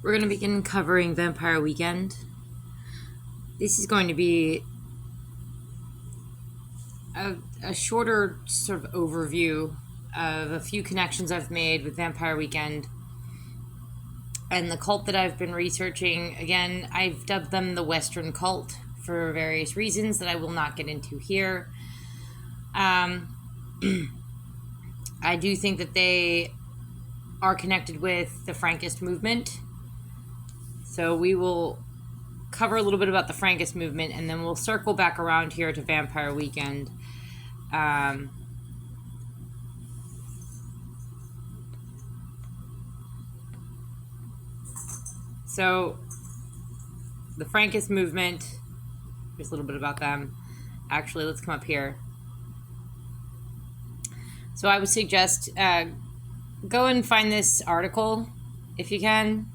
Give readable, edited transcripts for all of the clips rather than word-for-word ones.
We're going to begin covering Vampire Weekend. This is going to be a shorter sort of overview of a few connections I've made with Vampire Weekend and the cult that I've been researching. Again, I've dubbed them the Western cult for various reasons that I will not get into here. I do think that they are connected with the Frankist movement. So we will cover a little bit about the Frankist movement, and then we'll circle back around here to Vampire Weekend. So the Frankist movement, here's a little bit about them. Actually, let's come up here. So I would suggest go and find this article if you can,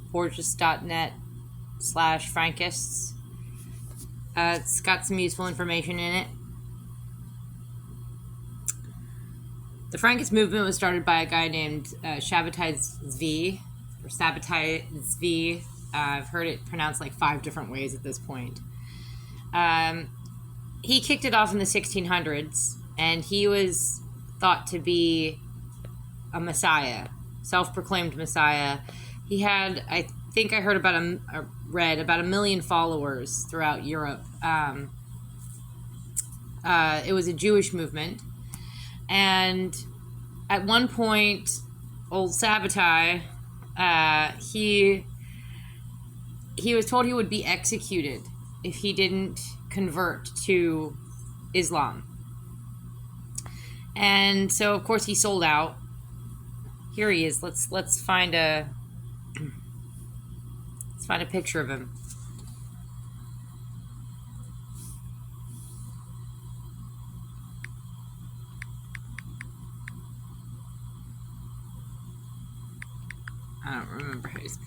fortress.net/Frankists. It's got some useful information in it. The Frankist movement was started by a guy named Sabbatai Zvi, or Sabbatai Zvi. I've heard it pronounced like 5 different ways at this point. He kicked it off in the 1600s, and he was thought to be a messiah, self-proclaimed messiah. He had, I think I heard about read about 1 million followers throughout Europe. It was a Jewish movement, and at one point, old Sabbatai, he was told he would be executed if he didn't convert to Islam. And so, of course, he sold out. Here he is. Let's find a picture of him. I don't remember how he's.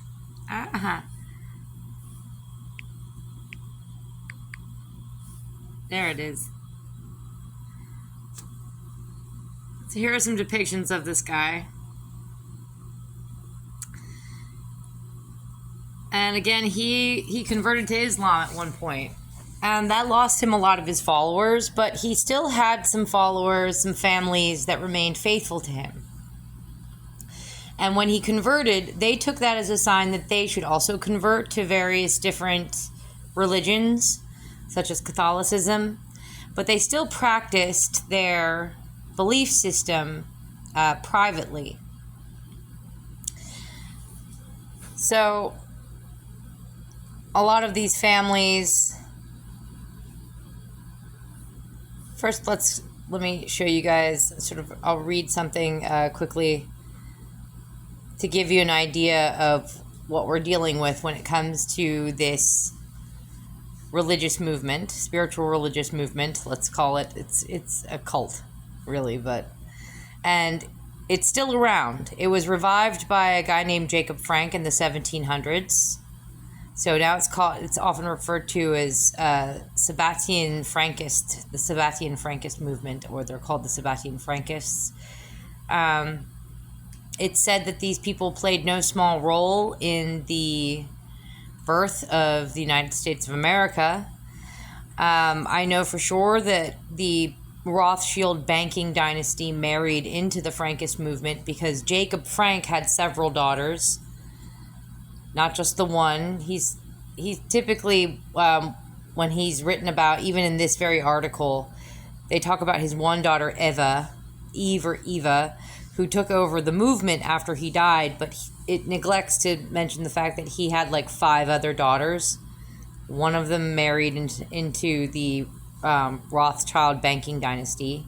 There it is. So here are some depictions of this guy. And again, he converted to Islam at one point. And that lost him a lot of his followers, but he still had some followers, some families that remained faithful to him. And when he converted, they took that as a sign that they should also convert to various different religions, such as Catholicism. But they still practiced their belief system privately. So a lot of these families, first let me show you guys I'll read something quickly to give you an idea of what we're dealing with when it comes to this religious movement, spiritual religious movement, let's call it. It's a cult, really, and it's still around. It was revived by a guy named Jacob Frank in the 1700s. So now it's often referred to as Sabbatean Frankist, the Sabbatean Frankist movement, or they're called the Sabbatean Frankists. It's said that these people played no small role in the birth of the United States of America. I know for sure that the Rothschild banking dynasty married into the Frankist movement because Jacob Frank had several daughters, not just the one. He's typically, when he's written about, even in this very article, they talk about his one daughter, Eva, who took over the movement after he died, but it neglects to mention the fact that he had like 5 other daughters. One of them married into the Rothschild banking dynasty.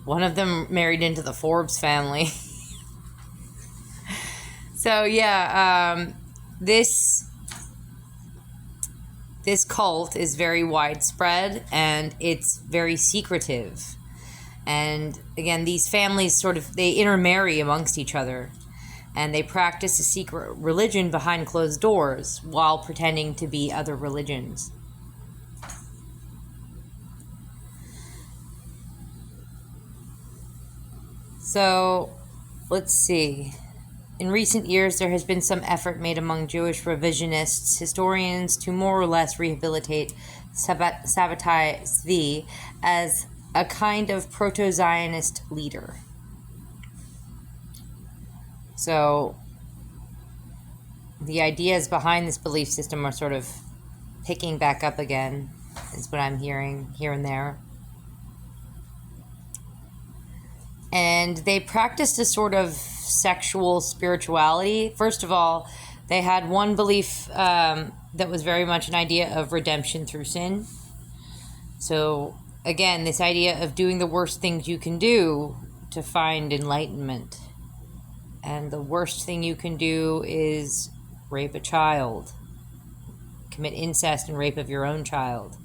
One of them married into the Forbes family. So yeah, this cult is very widespread and it's very secretive. And again, these families they intermarry amongst each other, and they practice a secret religion behind closed doors while pretending to be other religions. So let's see. In recent years, there has been some effort made among Jewish revisionists, historians, to more or less rehabilitate Sabbatai Zvi as a kind of proto-Zionist leader. So the ideas behind this belief system are sort of picking back up again, is what I'm hearing here and there. And they practiced a sort of sexual spirituality. First of all, they had one belief that was very much an idea of redemption through sin. So again, this idea of doing the worst things you can do to find enlightenment. And the worst thing you can do is rape a child, commit incest and rape of your own child.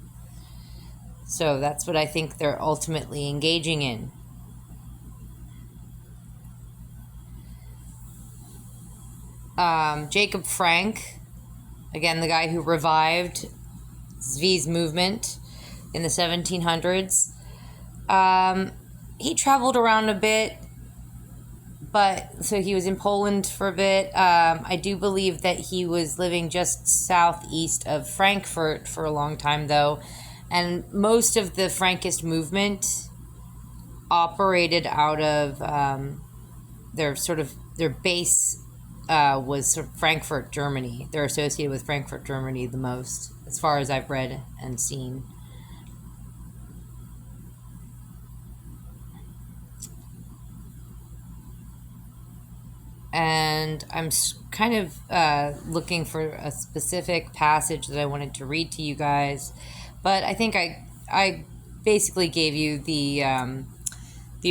So that's what I think they're ultimately engaging in. Jacob Frank, again, the guy who revived Zvi's movement in the 1700s. He traveled around a bit, so he was in Poland for a bit. I do believe that he was living just southeast of Frankfurt for a long time, though. And most of the Frankist movement operated out of their base was sort of Frankfurt, Germany. They're associated with Frankfurt, Germany the most, as far as I've read and seen. And I'm kind of looking for a specific passage that I wanted to read to you guys, but I think I basically gave you the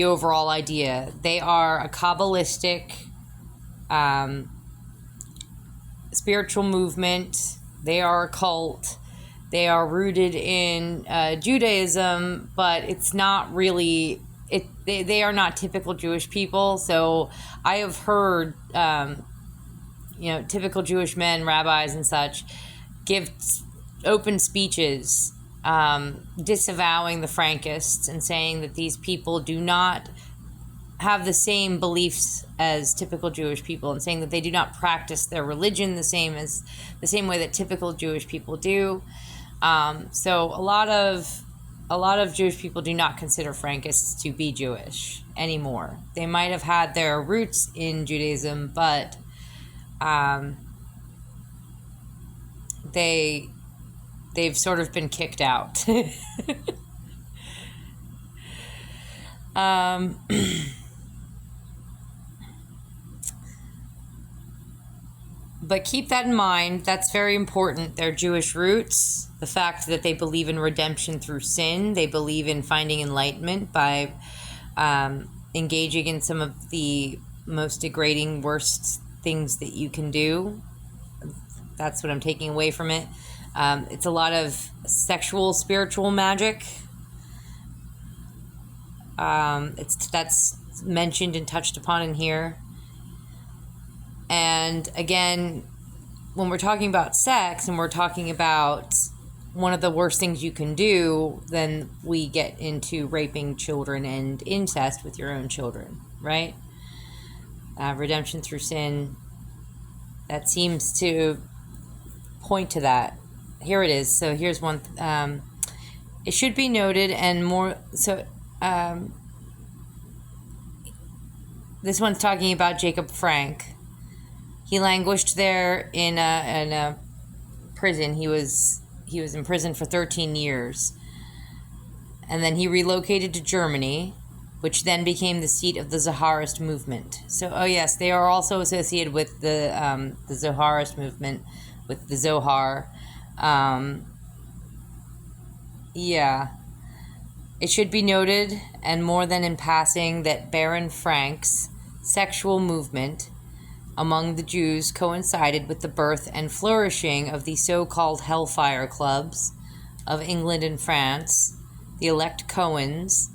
overall idea. They are a Kabbalistic spiritual movement. They are a cult. They are rooted in Judaism, but it's not really. They are not typical Jewish people. So I have heard, typical Jewish men, rabbis and such, give open speeches disavowing the Frankists and saying that these people do not have the same beliefs as typical Jewish people, and saying that they do not practice their religion the same way that typical Jewish people do. So a lot of Jewish people do not consider Frankists to be Jewish anymore. They might have had their roots in Judaism, but they've sort of been kicked out. But keep that in mind. That's very important. Their Jewish roots, the fact that they believe in redemption through sin, they believe in finding enlightenment by engaging in some of the most degrading, worst things that you can do. That's what I'm taking away from it. It's a lot of sexual, spiritual magic. That's mentioned and touched upon in here. And again, when we're talking about sex and we're talking about one of the worst things you can do, then we get into raping children and incest with your own children, right? Redemption through sin, that seems to point to that. Here it is. So here's one. It should be noted and more. So this one's talking about Jacob Frank. He languished there in a prison. He was in prison for 13 years. And then he relocated to Germany, which then became the seat of the Zoharist movement. So, oh yes, they are also associated with the Zoharist movement, with the Zohar. Yeah. It should be noted, and more than in passing, that Baron Frank's sexual movement among the Jews coincided with the birth and flourishing of the so-called Hellfire Clubs of England and France, the elect Cohens,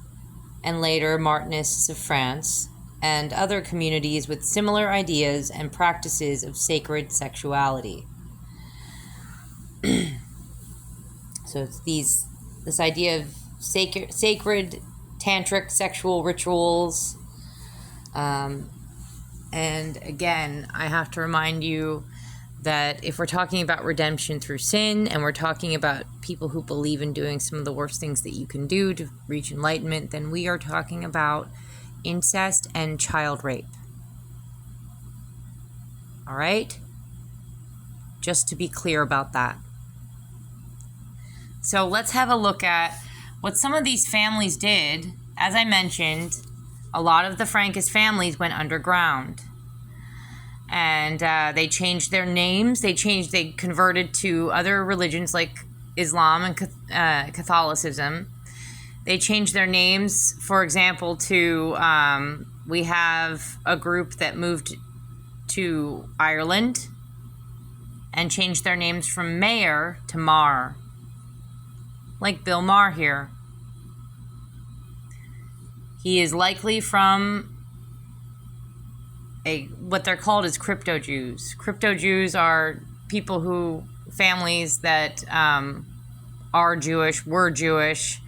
and later Martinists of France, and other communities with similar ideas and practices of sacred sexuality. So it's this idea of sacred tantric sexual rituals, And again, I have to remind you that if we're talking about redemption through sin, and we're talking about people who believe in doing some of the worst things that you can do to reach enlightenment, then we are talking about incest and child rape. All right? Just to be clear about that. So let's have a look at what some of these families did. As I mentioned, a lot of the Frankist families went underground. And they changed their names. They converted to other religions like Islam and Catholicism. They changed their names, for example, to, we have a group that moved to Ireland and changed their names from Maher to Maher. Like Bill Maher here. He is likely from what they're called is crypto Jews. Crypto Jews are families that are Jewish, were Jewish,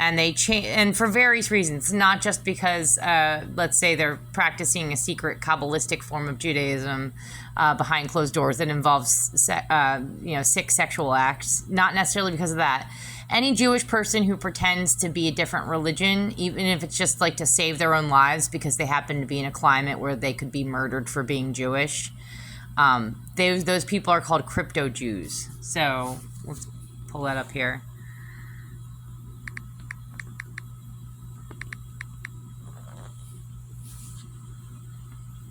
and they change, and for various reasons, not just because, let's say, they're practicing a secret Kabbalistic form of Judaism behind closed doors that involves, sick sexual acts. Not necessarily because of that. Any Jewish person who pretends to be a different religion, even if it's just like to save their own lives because they happen to be in a climate where they could be murdered for being Jewish, those people are called crypto Jews. So let's pull that up here.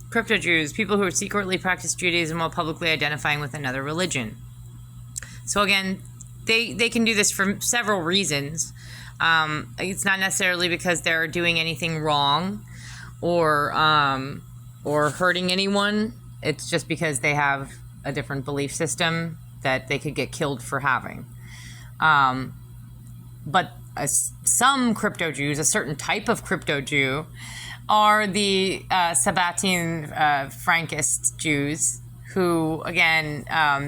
Crypto Jews, people who secretly practice Judaism while publicly identifying with another religion. So again, They can do this for several reasons. It's not necessarily because they're doing anything wrong or hurting anyone. It's just because they have a different belief system that they could get killed for having. But some crypto Jews, a certain type of crypto Jew, are the Sabbatean Frankist Jews, who, again,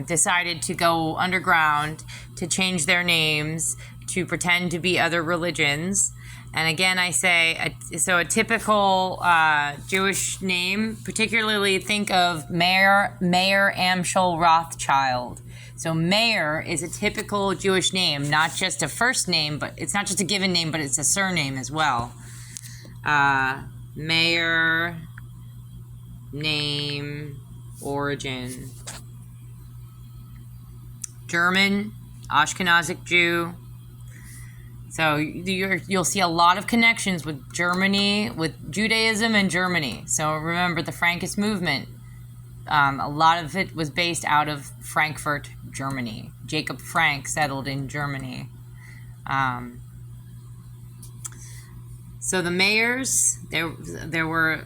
decided to go underground, to change their names, to pretend to be other religions. And again, I say, a typical Jewish name, particularly think of Maher Amschel Rothschild. So Maher is a typical Jewish name, not just a first name, but it's not just a given name, but it's a surname as well. Maher, name, origin. German, Ashkenazic Jew. So you'll see a lot of connections with Germany, with Judaism and Germany. So remember the Frankist movement. A lot of it was based out of Frankfurt, Germany. Jacob Frank settled in Germany. So the Mahers, there were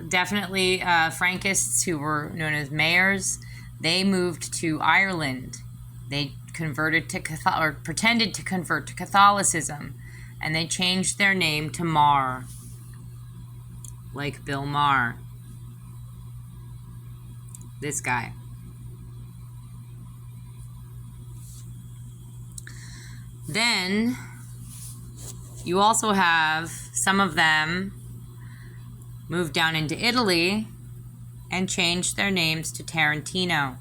definitely Frankists who were known as Mahers. They moved to Ireland. They converted to pretended to convert to Catholicism, and they changed their name to Maher, like Bill Maher. This guy. Then you also have some of them moved down into Italy and changed their names to Tarantino.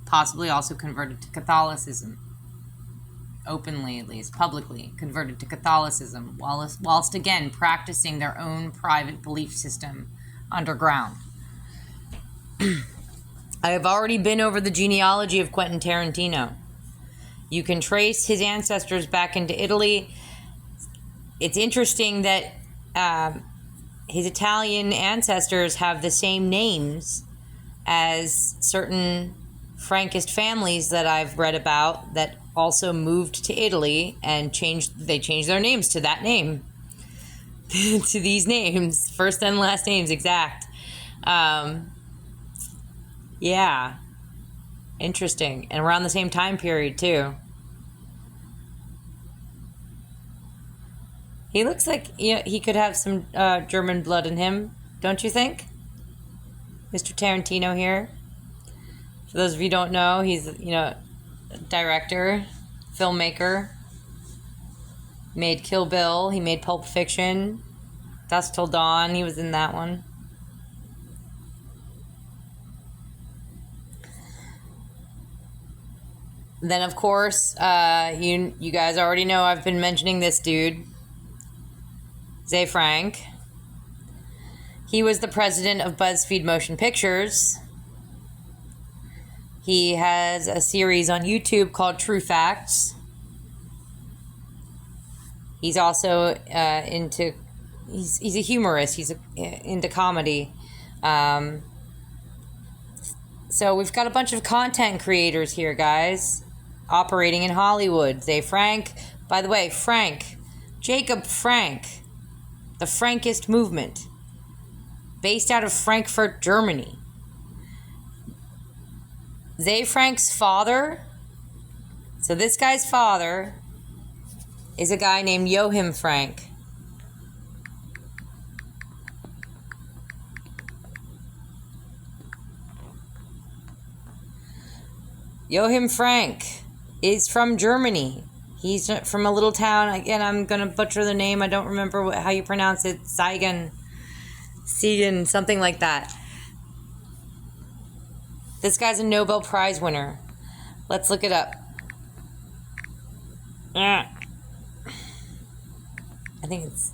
Possibly also converted to Catholicism. Openly, at least, publicly converted to Catholicism, whilst again practicing their own private belief system underground. I have already been over the genealogy of Quentin Tarantino. You can trace his ancestors back into Italy. It's interesting that his Italian ancestors have the same names as certain Frankist families that I've read about that also moved to Italy and changed their names to that name. To these names. First and last names, exact. Yeah. Interesting. And around the same time period, too. He looks like he could have some German blood in him, don't you think? Mr. Tarantino here. For those of you who don't know, he's, director, filmmaker. Made Kill Bill. He made Pulp Fiction. Dusk Till Dawn, he was in that one. Then, of course, you guys already know I've been mentioning this dude, Ze Frank. He was the president of BuzzFeed Motion Pictures. He has a series on YouTube called True Facts. He's also he's a humorist. He's into comedy. So we've got a bunch of content creators here, guys, operating in Hollywood. Ze Frank, by the way, Jacob Frank, the Frankist movement, based out of Frankfurt, Germany. Ze Frank's father, so this guy's father is a guy named Joachim Frank. Joachim Frank is from Germany. He's from a little town, again, I'm going to butcher the name, I don't remember how you pronounce it, Siegen, something like that. This guy's a Nobel Prize winner. Let's look it up. I think it's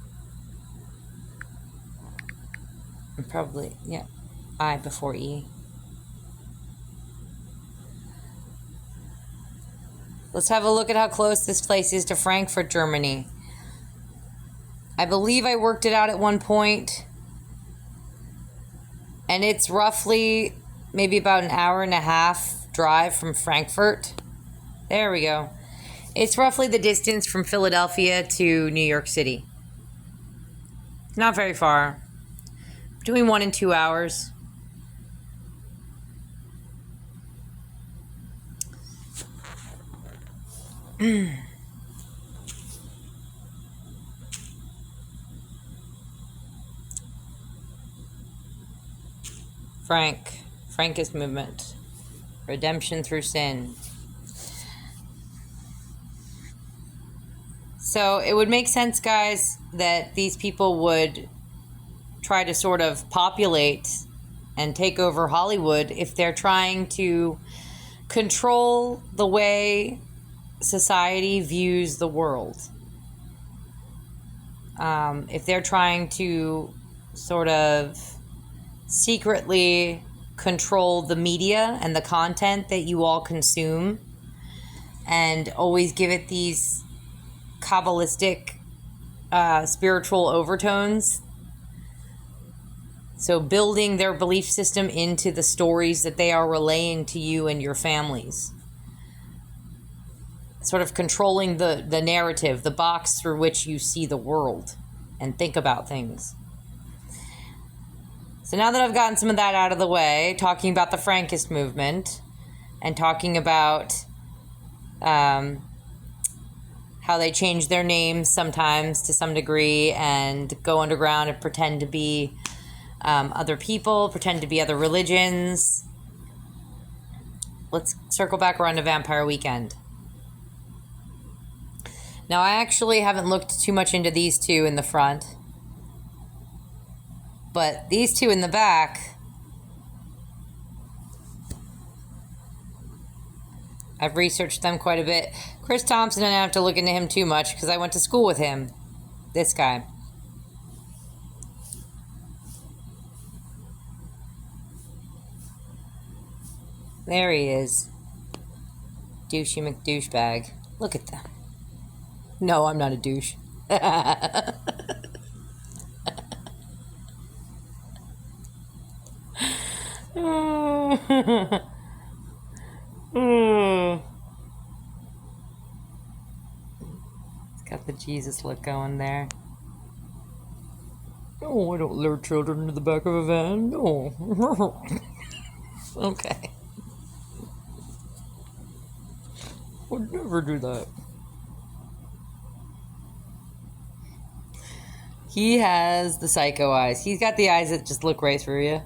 probably, yeah, I before E. Let's have a look at how close this place is to Frankfurt, Germany. I believe I worked it out at one point, and it's roughly maybe about an hour and a half drive from Frankfurt. There we go. It's roughly the distance from Philadelphia to New York City. Not very far. Between 1 and 2 hours. Frankist movement. Redemption through sin. So it would make sense, guys, that these people would try to sort of populate and take over Hollywood if they're trying to control the way society views the world. If they're trying to sort of secretly control the media and the content that you all consume and always give it these Kabbalistic spiritual overtones. So building their belief system into the stories that they are relaying to you and your families. Sort of controlling the narrative, the box through which you see the world and think about things. So now that I've gotten some of that out of the way, talking about the Frankist movement and talking about how they change their names sometimes to some degree and go underground and pretend to be other people, pretend to be other religions. Let's circle back around to Vampire Weekend. Now, I actually haven't looked too much into these two in the front. But these two in the back, I've researched them quite a bit. Chris Thompson, I don't have to look into him too much because I went to school with him. This guy. There he is. Douchey McDouchebag. Look at them. No, I'm not a douche. It's got the Jesus look going there. No, I don't lure children into the back of a van. No. Okay. Would never do that. He has the psycho eyes. He's got the eyes that just look right through you.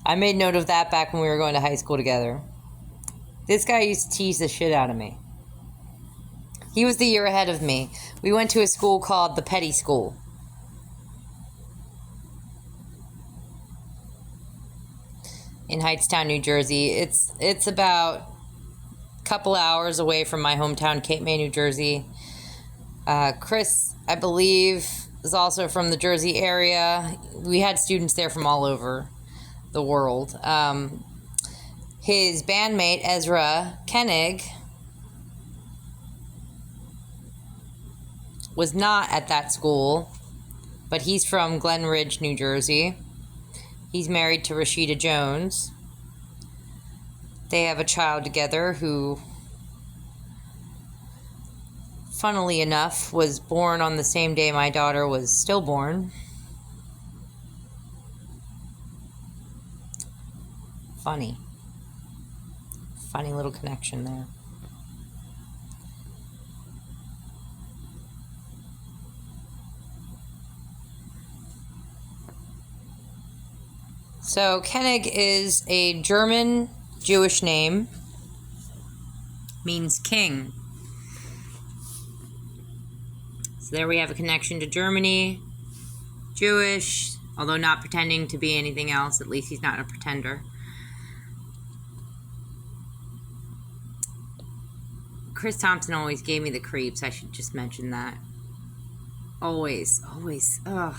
I made note of that back when we were going to high school together. This guy used to tease the shit out of me. He was the year ahead of me. We went to a school called the Petty School. in Hightstown, New Jersey. It's about a couple hours away from my hometown, Cape May, New Jersey. Chris, I believe, is also from the Jersey area. We had students there from all over the world. His bandmate, Ezra Koenig, was not at that school, but he's from Glen Ridge, New Jersey. He's married to Rashida Jones. They have a child together who, funnily enough, was born on the same day my daughter was stillborn. Funny little connection there. So Koenig is a German Jewish name, means king. So there we have a connection to Germany, Jewish, although not pretending to be anything else. At least he's not a pretender. Chris Thompson always gave me the creeps. I should just mention that. Always. Ugh.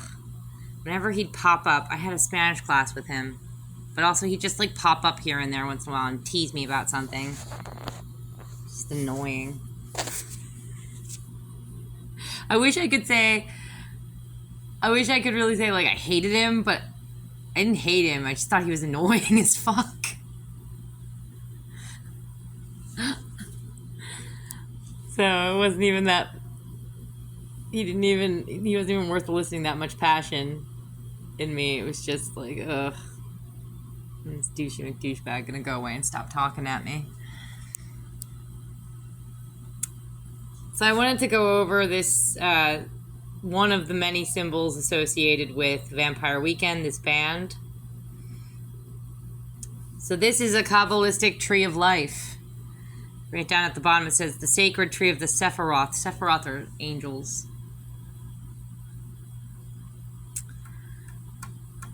Whenever he'd pop up, I had a Spanish class with him, but also he'd just like pop up here and there once in a while and tease me about something. Just annoying. I wish I could really say like I hated him, but I didn't hate him. I just thought he was annoying as fuck. So it wasn't even that. He wasn't even worth listening. That much passion in me. It was just like, ugh. This douchebag gonna go away and stop talking at me. So I wanted to go over this, one of the many symbols associated with Vampire Weekend, this band. So this is a Kabbalistic tree of life. Right down at the bottom it says the sacred tree of the Sephiroth. Sephiroth are angels.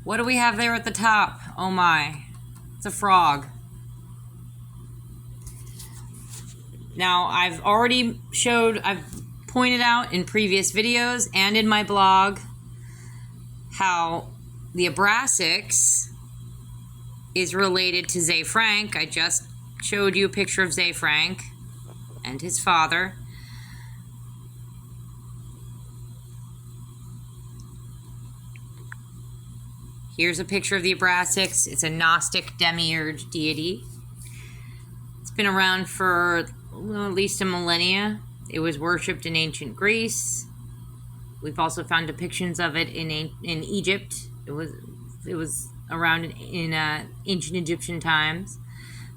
What do we have there at the top? Oh my. It's a frog. Now, I've pointed out in previous videos and in my blog how the Abrasics is related to Ze Frank. I just showed you a picture of Ze Frank and his father. Here's a picture of the Abrasics. It's a Gnostic demiurge deity. It's been around for at least a millennia. It was worshipped in ancient Greece. We've also found depictions of it in Egypt. It was around in ancient Egyptian times.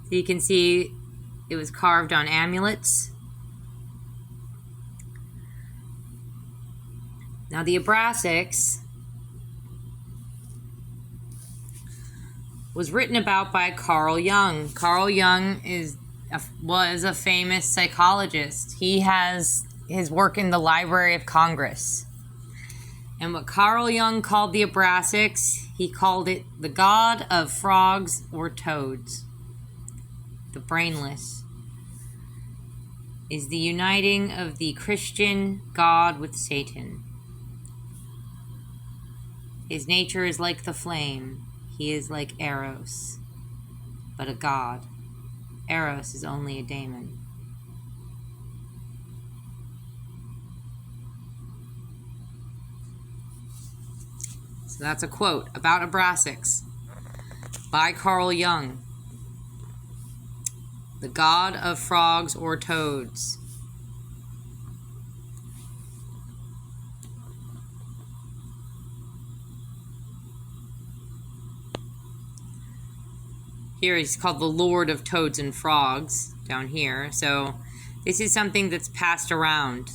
So you can see it was carved on amulets. Now the Abrasics was written about by Carl Jung. Carl Jung was a famous psychologist. He has his work in the Library of Congress. And what Carl Jung called the Abrasics, he called it the god of frogs or toads. The brainless is the uniting of the Christian God with Satan. His nature is like the flame. He is like Eros, but a god. Eros is only a daemon. So that's a quote about Abrasics by Carl Jung. The god of frogs or toads. Here he's called the Lord of Toads and Frogs down here. So this is something that's passed around.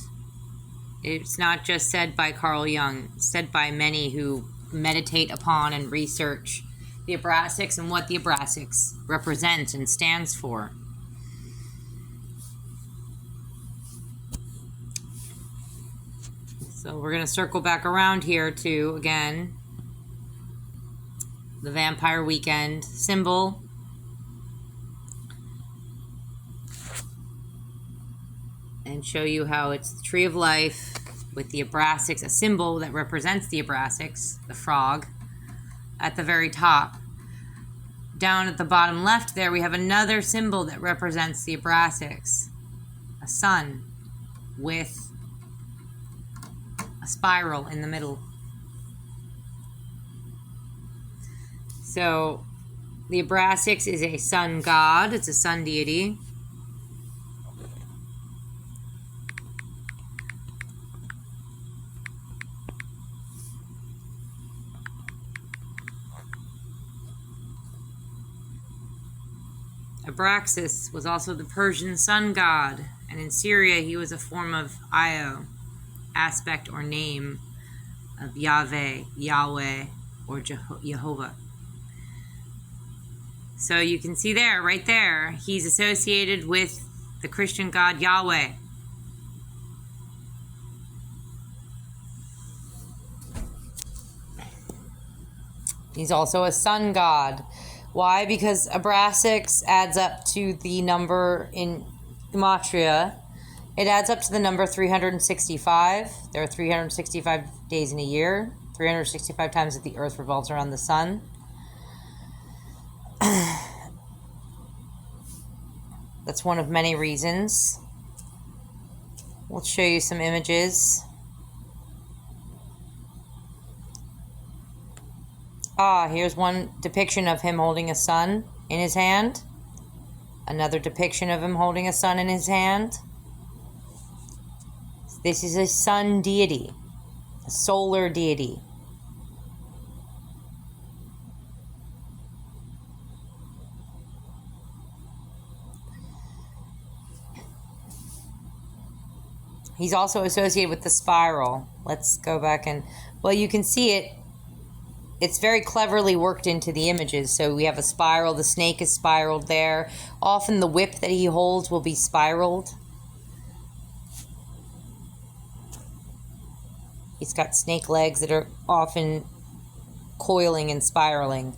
It's not just said by Carl Jung. It's said by many who meditate upon and research the Abrasics and what the Abrasics represent and stands for. So we're going to circle back around here to, again, the Vampire Weekend symbol. And show you how it's the Tree of Life with the Abraxas, a symbol that represents the Abraxas, the frog, at the very top. Down at the bottom left there, we have another symbol that represents the Abraxas, a sun with a spiral in the middle. So the Abraxas is a sun god. It's a sun deity. Abraxas was also the Persian sun god, and in Syria he was a form of Io, aspect or name of Yahweh, Yahweh, or Jehovah. So you can see there, right there, he's associated with the Christian god Yahweh. He's also a sun god. Why? Because Abraxas adds up to the number in Gematria. It adds up to the number 365. There are 365 days in a year, 365 times that the earth revolves around the sun. That's one of many reasons. We'll show you some images. Here's one depiction of him holding a sun in his hand. Another depiction of him holding a sun in his hand. This is a sun deity, a solar deity. He's also associated with the spiral. Let's go back and, well, you can see it. It's very cleverly worked into the images. So we have a spiral. The snake is spiraled there. Often the whip that he holds will be spiraled. He's got snake legs that are often coiling and spiraling.